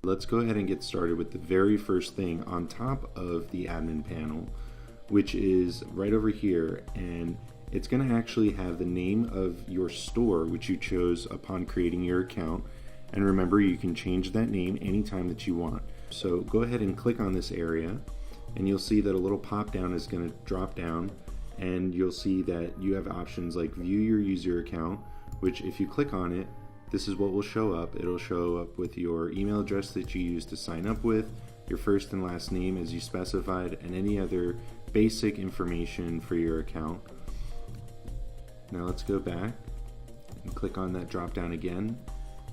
Let's go ahead and get started with the very first thing on top of the admin panel, which is right over here, and it's going to actually have the name of your store which you chose upon creating your account. And remember, you can change that name anytime that you want. So go ahead and click on this area, and you'll see that a little pop down is going to drop down, and you'll see that you have options like view your user account, which if you click on it, this is what will show up. It'll show up with your email address that you used to sign up with, your first and last name as you specified, and any other basic information for your account. Now let's go back and click on that drop down again.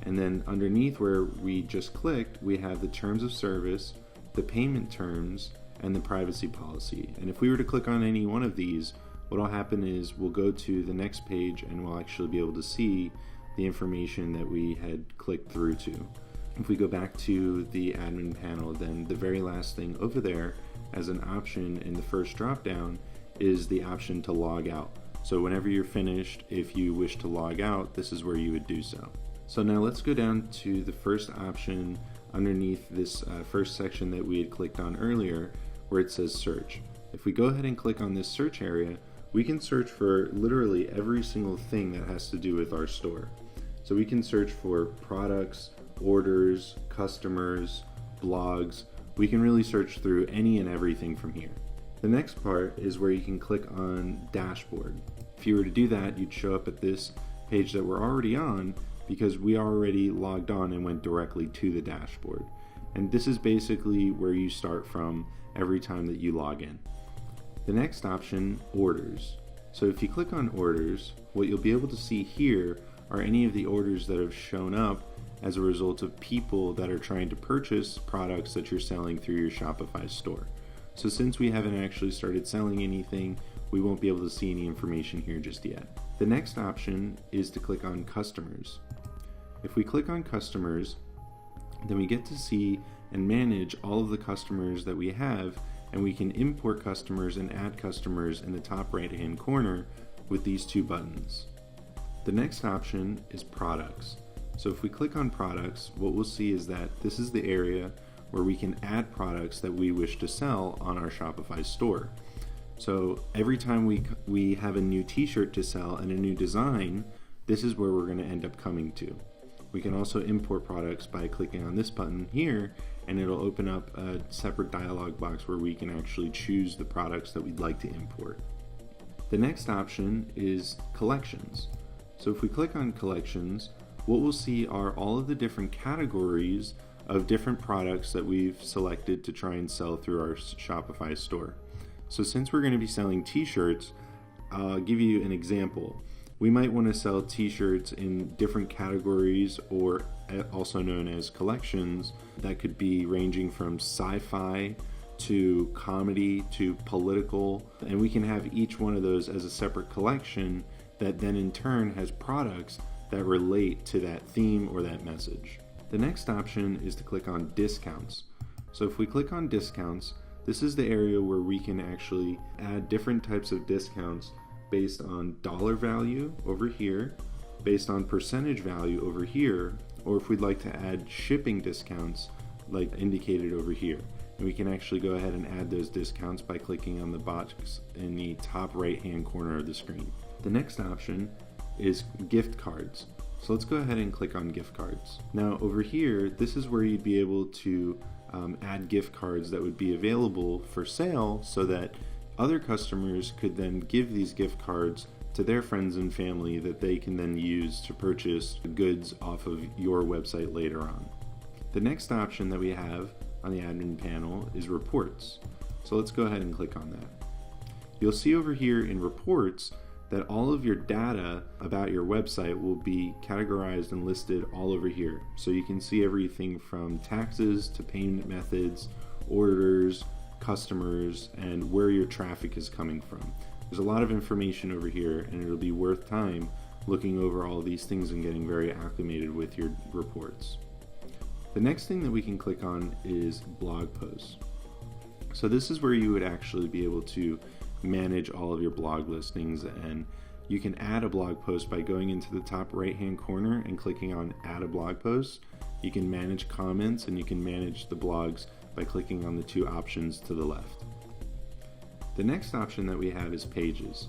And then underneath where we just clicked, we have the terms of service, the payment terms, and the privacy policy. And if we were to click on any one of these, what will happen is we'll go to the next page and we'll actually be able to see the information that we had clicked through to. If we go back to the admin panel, then the very last thing over there as an option in the first drop down is the option to log out. So whenever you're finished, if you wish to log out, this is where you would do so. So now let's go down to the first option underneath this first section that we had clicked on earlier, where it says search. If we go ahead and click on this search area, we can search for literally every single thing that has to do with our store. So we can search for products, orders, customers, blogs. We can really search through any and everything from here. The next part is where you can click on dashboard. If you were to do that, you'd show up at this page that we're already on, because we already logged on and went directly to the dashboard. And this is basically where you start from every time that you log in. The next option, orders. So if you click on orders, what you'll be able to see here are any of the orders that have shown up as a result of people that are trying to purchase products that you're selling through your Shopify store. So since we haven't actually started selling anything, we won't be able to see any information here just yet. The next option is to click on customers. If we click on customers, then we get to see and manage all of the customers that we have, and we can import customers and add customers in the top right hand corner with these two buttons. The next option is products. So if we click on products, what we'll see is that this is the area where we can add products that we wish to sell on our Shopify store. So every time we have a new t-shirt to sell and a new design, this is where we're going to end up coming to. We can also import products by clicking on this button here, and it'll open up a separate dialog box where we can actually choose the products that we'd like to import. The next option is collections. So if we click on collections, what we'll see are all of the different categories of different products that we've selected to try and sell through our Shopify store. So since we're going to be selling t-shirts, I'll give you an example. We might want to sell t-shirts in different categories, or also known as collections, that could be ranging from sci-fi to comedy to political, and we can have each one of those as a separate collection that then in turn has products that relate to that theme or that message. The next option is to click on discounts. So if we click on discounts, this is the area where we can actually add different types of discounts based on dollar value over here, based on percentage value over here, or if we'd like to add shipping discounts like indicated over here. And we can actually go ahead and add those discounts by clicking on the box in the top right hand corner of the screen. The next option is gift cards. So let's go ahead and click on gift cards. Now over here, this is where you'd be able to add gift cards that would be available for sale, so that other customers could then give these gift cards to their friends and family that they can then use to purchase goods off of your website later on. The next option that we have on the admin panel is reports. So let's go ahead and click on that. You'll see over here in reports that all of your data about your website will be categorized and listed all over here. So you can see everything from taxes to payment methods, orders, customers, and where your traffic is coming from. There's a lot of information over here, and it'll be worth time looking over all these things and getting very acclimated with your reports. The next thing that we can click on is blog posts. So this is where you would actually be able to manage all of your blog listings and You can add a blog post by going into the top right hand corner and clicking on add a blog post. You can manage comments, and you can manage the blogs by clicking on the two options to the left. The next option that we have is pages.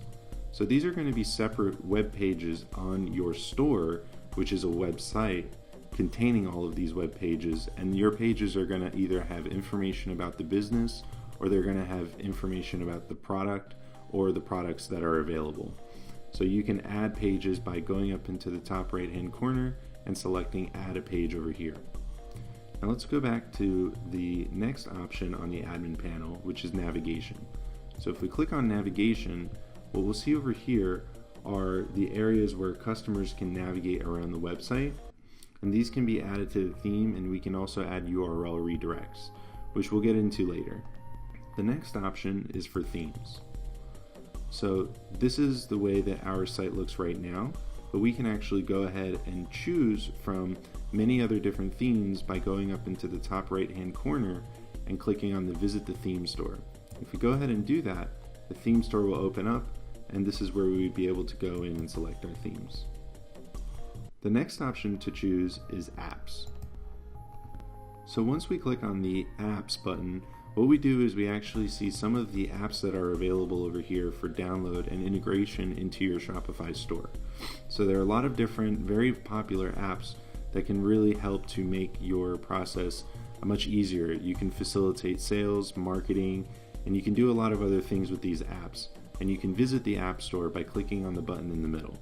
So these are going to be separate web pages on your store, which is a website containing all of these web pages, and your pages are going to either have information about the business, or they're going to have information about the product or the products that are available. So you can add pages by going up into the top right hand corner and selecting add a page over here. Now let's go back to the next option on the admin panel, which is navigation. So if we click on navigation, what we'll see over here are the areas where customers can navigate around the website, and these can be added to the theme, and we can also add URL redirects, which we'll get into later. The next option is for themes. So this is the way that our site looks right now, but we can actually go ahead and choose from many other different themes by going up into the top right hand corner and clicking on the Visit the Theme Store. If we go ahead and do that, the theme store will open up, and this is where we would be able to go in and select our themes. The next option to choose is apps. So once we click on the apps button, what we do is we actually see some of the apps that are available over here for download and integration into your Shopify store. So there are a lot of different, very popular apps that can really help to make your process much easier. You can facilitate sales, marketing, and you can do a lot of other things with these apps. And you can visit the App Store by clicking on the button in the middle.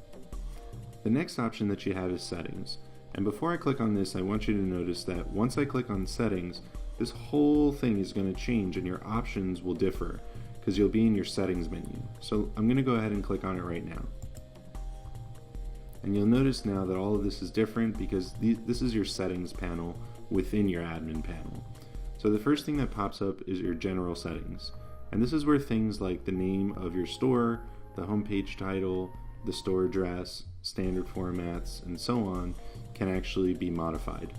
The next option that you have is settings. And before I click on this, I want you to notice that once I click on settings, this whole thing is going to change and your options will differ because you'll be in your settings menu. So I'm going to go ahead and click on it right now. And you'll notice now that all of this is different because this is your settings panel within your admin panel. So the first thing that pops up is your general settings. And this is where things like the name of your store, the homepage title, the store address, standard formats, and so on can actually be modified.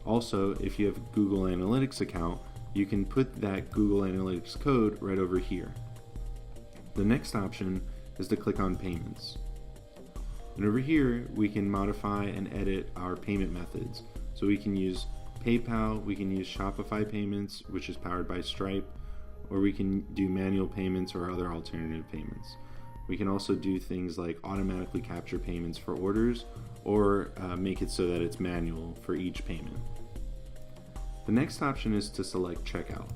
Also, if you have a Google Analytics account, you can put that Google Analytics code right over here. The next option is to click on payments. And over here, we can modify and edit our payment methods. So we can use PayPal, we can use Shopify payments, which is powered by Stripe, or we can do manual payments or other alternative payments. We can also do things like automatically capture payments for orders, or make it so that it's manual for each payment. The next option is to select checkout.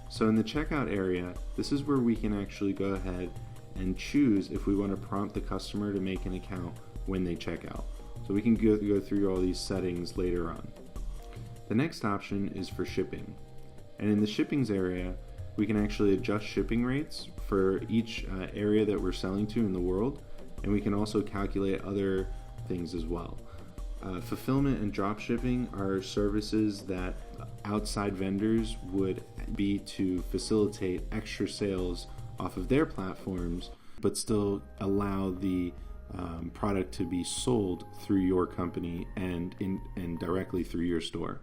So in the checkout area, this is where we can actually go ahead and choose if we want to prompt the customer to make an account when they check out. So we can go through all these settings later on. The next option is for shipping. And in the shippings area, we can actually adjust shipping rates for each area that we're selling to in the world, and we can also calculate other things as well. Fulfillment and drop shipping are services that outside vendors would be to facilitate extra sales off of their platforms, but still allow the product to be sold through your company and directly through your store.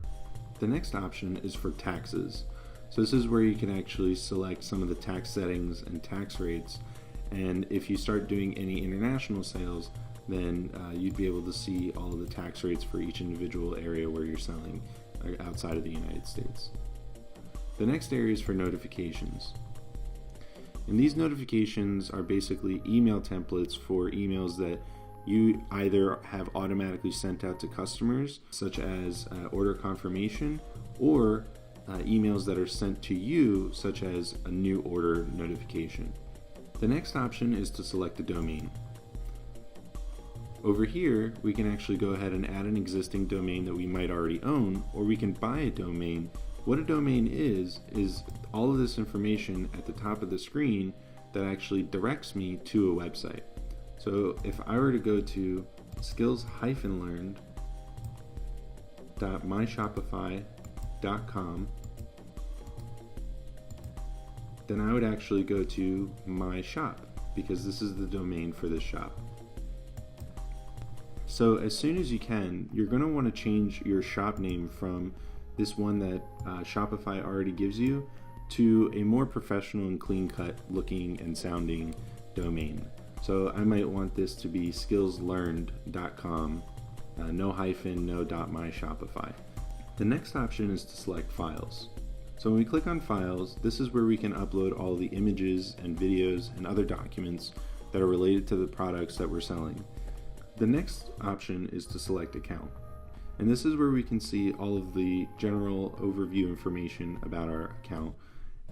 The next option is for taxes. So this is where you can actually select some of the tax settings and tax rates, and if you start doing any international sales, then you'd be able to see all of the tax rates for each individual area where you're selling outside of the United States. The next area is for notifications. And these notifications are basically email templates for emails that you either have automatically sent out to customers, such as order confirmation, or emails that are sent to you, such as a new order notification. The next option is to select a domain. Over here, we can actually go ahead and add an existing domain that we might already own, or we can buy a domain. What a domain is all of this information at the top of the screen that actually directs me to a website. So if I were to go to skills-learned.myshopify.com, then I would actually go to my shop because this is the domain for this shop. So as soon as you can, you're going to want to change your shop name from this one that Shopify already gives you to a more professional and clean-cut looking and sounding domain. So I might want this to be skillslearned.com, no hyphen, no .my Shopify. The next option is to select files. So when we click on files, this is where we can upload all the images and videos and other documents that are related to the products that we're selling. The next option is to select account. And this is where we can see all of the general overview information about our account,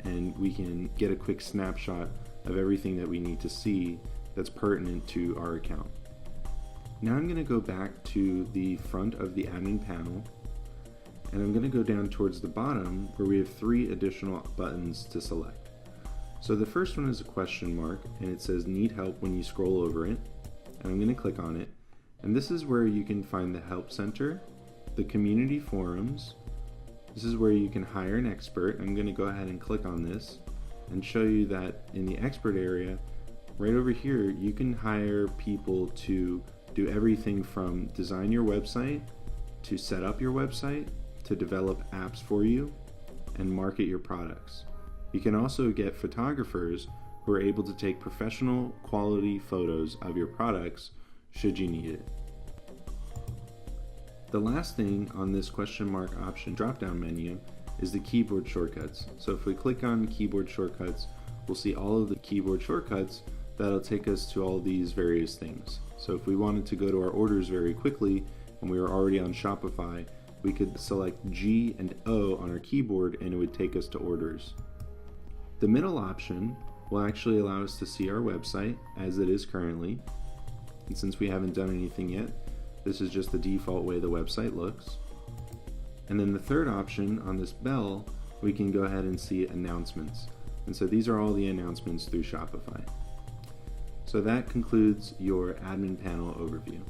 and we can get a quick snapshot of everything that we need to see that's pertinent to our account. Now I'm going to go back to the front of the admin panel, and I'm going to go down towards the bottom where we have 3 additional buttons to select. So the first one is a question mark, and it says need help when you scroll over it, and I'm going to click on it, and this is where you can find the help center, the community forums. This is where you can hire an expert. I'm going to go ahead and click on this and show you that in the expert area right over here you can hire people to do everything from design your website, to set up your website, to develop apps for you, and market your products. You can also get photographers who are able to take professional quality photos of your products should you need it. The last thing on this question mark option drop-down menu is the keyboard shortcuts. So if we click on keyboard shortcuts, we'll see all of the keyboard shortcuts that'll take us to all these various things. So if we wanted to go to our orders very quickly and we were already on Shopify, we could select G and O on our keyboard and it would take us to orders. The middle option will actually allow us to see our website as it is currently. And since we haven't done anything yet, this is just the default way the website looks. And then the third option on this bell, we can go ahead and see announcements. And so these are all the announcements through Shopify. So that concludes your admin panel overview.